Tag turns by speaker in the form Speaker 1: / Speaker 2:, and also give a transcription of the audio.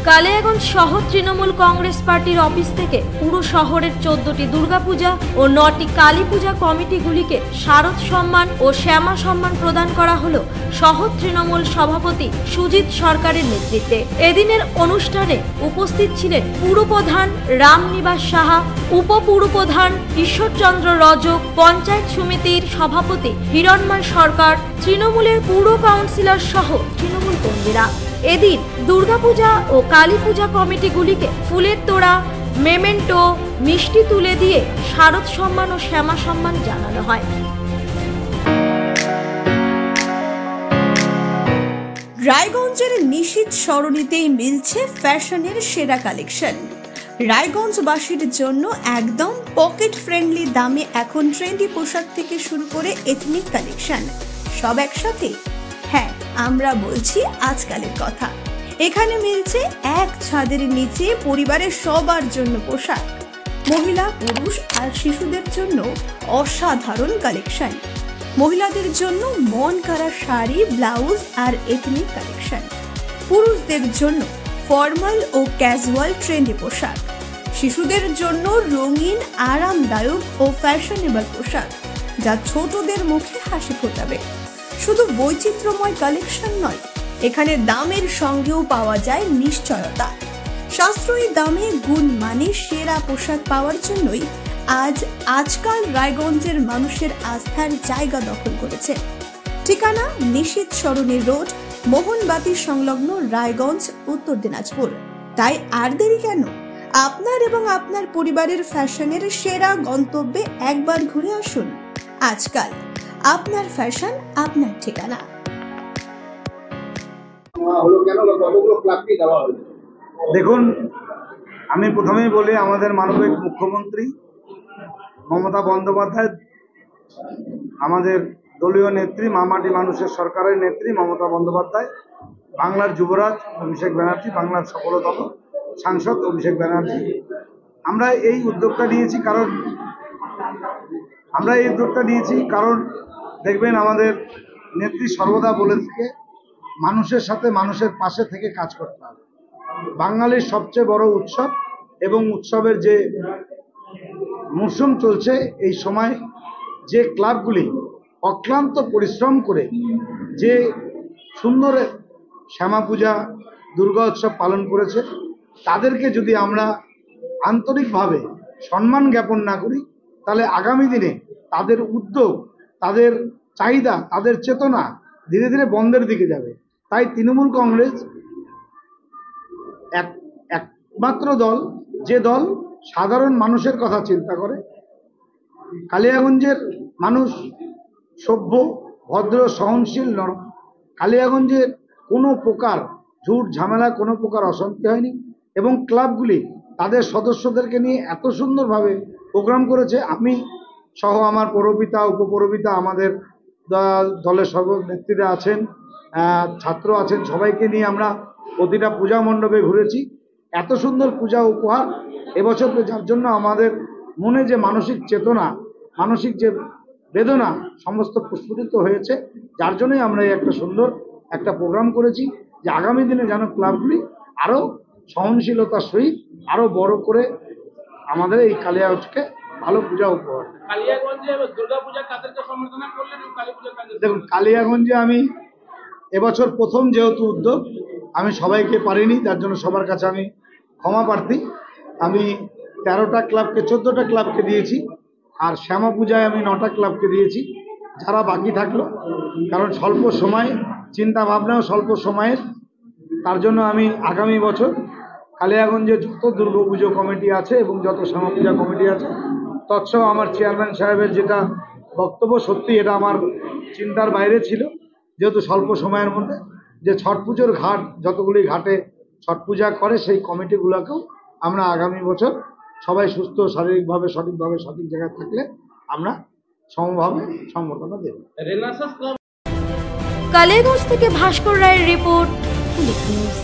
Speaker 1: কালিয়াগঞ্জ শহর তৃণমূল কংগ্রেস পার্টির অফিস থেকে পুরো শহরের 14টি দুর্গাপূজা ও 9টি কালী পূজা কমিটিগুলিকে শারদ সম্মান ও শ্যামা সম্মান প্রদান করা হলো শহর তৃণমূল সভাপতি সুজিত সরকারের নেতৃত্বে। এদিনের অনুষ্ঠানে উপস্থিত ছিলেন পুরপ্রধান রামনিবাস সাহা, উপপুরপ্রধান ঈশ্বরচন্দ্র রজক, পঞ্চায়েত সমিতির সভাপতি হিরণময় সরকার, তৃণমূলের পুর কাউন্সিলর সহ তৃণমূল কর্মীরা। এদিন দুর্গাপূজা ও কালী পূজা কমিটিগুলিকে ফুলের তোড়া, মেমেন্টো, মিষ্টি তুলে দিয়ে শারদ সম্মান ও শ্যামা সম্মান জানানো হয়।
Speaker 2: রায়গঞ্জের নিশীথ সরণিতেই মিলছে ফ্যাশনের সেরা কালেকশন। রায়গঞ্জবাসীর জন্য একদম পকেট ফ্রেন্ডলি দামে এখন ট্রেন্ডি পোশাক থেকে শুরু করে এথনিক কালেকশন সব একসাথে। হ্যাঁ, আমরা বলছি আজকালের কথা। এখানে মিলছে এক ছাদের নিচে পরিবারের সবার জন্য পোশাক, মহিলা, পুরুষ আর শিশুদের জন্য অসাধারণ কালেকশন। মহিলাদের জন্য মন কাড়া শাড়ি, ব্লাউজ আর এথনিক কালেকশন। পুরুষদের জন্য ফর্মাল ও ক্যাজুয়াল ট্রেন্ডি পোশাক। শিশুদের জন্য রঙিন, আরামদায়ক ও ফ্যাশনেবল পোশাক যা ছোটদের মুখে হাসি ফোটাবে। শুধু বৈচিত্র্যময় কালেকশন নয়, এখানে দামের সঙ্গেও পাওয়া যায় নিশ্চয়তা। সাশ্রয়ী দামে গুণমানে সেরা পোশাক পাওয়ার জন্যই আজকাল রায়গঞ্জের মানুষের আস্থার জায়গা দখল করেছে। ঠিকানা নিশীথ সরণি রোড, মোহনবাতি সংলগ্ন, রায়গঞ্জ, উত্তর দিনাজপুর। তাই আর দেরি কেন? আপনার এবং আপনার পরিবারের ফ্যাশনের সেরা গন্তব্যে একবার ঘুরে আসুন। আজকাল আপনার ফ্যাশন, আপনার ঠিকানা।
Speaker 3: দেখুন, আমি প্রথমেই বলি, আমাদের মানবিক মুখ্যমন্ত্রী মমতা বন্দ্যোপাধ্যায়, আমাদের দলীয় নেত্রী, মামাটি মানুষের সরকারের নেত্রী মমতা বন্দ্যোপাধ্যায়, বাংলার যুবরাজ অভিষেক ব্যানার্জি, বাংলার সফলতম সাংসদ অভিষেক ব্যানার্জি। আমরা এই উদ্যোগটা নিয়েছি কারণ দেখবেন আমাদের নেত্রী সর্বদা বলে থাকে মানুষের সাথে, মানুষের পাশে থেকে কাজ করতে হবে। বাঙালির সবচেয়ে বড় উৎসব এবং উৎসবের যে মরশুম চলছে, এই সময় যে ক্লাবগুলি অক্লান্ত পরিশ্রম করে যে সুন্দর শ্যামা পূজা, দুর্গা উৎসব পালন করেছে, তাদেরকে যদি আমরা আন্তরিকভাবে সম্মান জ্ঞাপন না করি, তাহলে আগামী দিনে তাদের উদ্যোগ, তাদের চাহিদা, তাদের চেতনা ধীরে ধীরে বন্ধের দিকে যাবে। তাই তৃণমূল কংগ্রেস একমাত্র দল, যে দল সাধারণ মানুষের কথা চিন্তা করে। কালিয়াগঞ্জের মানুষ সভ্য, ভদ্র, সহনশীল, নরম। কালিয়াগঞ্জের কোনো প্রকার ঝুট ঝামেলা, কোনো প্রকার অশান্তি হয়নি এবং ক্লাবগুলি তাদের সদস্যদেরকে নিয়ে এত সুন্দরভাবে প্রোগ্রাম করেছে। আমি সহ আমার পৌরপিতা, উপপৌরপিতা, আমাদের দলের সর্বনেত্রীরা আছেন, ছাত্র আছেন, সবাইকে নিয়ে আমরা প্রতিটা পূজা মণ্ডপে ঘুরেছি। এত সুন্দর পূজা উপহার এবছর, যার জন্য আমাদের মনে যে মানসিক চেতনা, মানসিক যে বেদনা সমস্ত প্রস্ফুটিত হয়েছে, যার জন্যই আমরা এই একটা সুন্দর একটা প্রোগ্রাম করেছি যে আগামী দিনে যেন ক্লাবগুলি আরও সহনশীলতার সহিত আরও বড় করে আমাদের এই কালিয়াগঞ্জকে ভালো পূজা উপহার। দেখুন, কালিয়াগঞ্জে আমি এবছর প্রথম যেহেতু উদ্যোগ, আমি সবাইকে পারিনি, যার জন্য সবার কাছে আমি ক্ষমা প্রার্থী। আমি 13টা ক্লাবকে, 14টা ক্লাবকে দিয়েছি, আর শ্যামা পূজায় আমি 9টা ক্লাবকে দিয়েছি। যারা বাকি থাকলো, কারণ স্বল্প সময়, চিন্তা ভাবনাও স্বল্প সময়ের, তার জন্য আমি আগামী বছর কালিয়াগঞ্জে যত দুর্গাপুজো কমিটি আছে এবং যত শ্যামা পূজা কমিটি আছে, তৎসহ আমার চেয়ারম্যান সাহেবের যেটা বক্তব্য, সত্যি এটা আমার চিন্তার বাইরে ছিল। যেহেতু স্বল্প সময়ের মধ্যে যে ছট পুজোর ঘাট, যতগুলি ঘাটে ছট পূজা করে, সেই কমিটিগুলোকেও আমরা আগামী বছর সবাই সুস্থ, শারীরিকভাবে সঠিকভাবে সঠিক জায়গায় থাকলে আমরা সমভাবে সম্বর্ধনা দেব।
Speaker 1: কালিয়াগঞ্জ থেকে ভাস্কর রায়ের রিপোর্ট, নিউজ।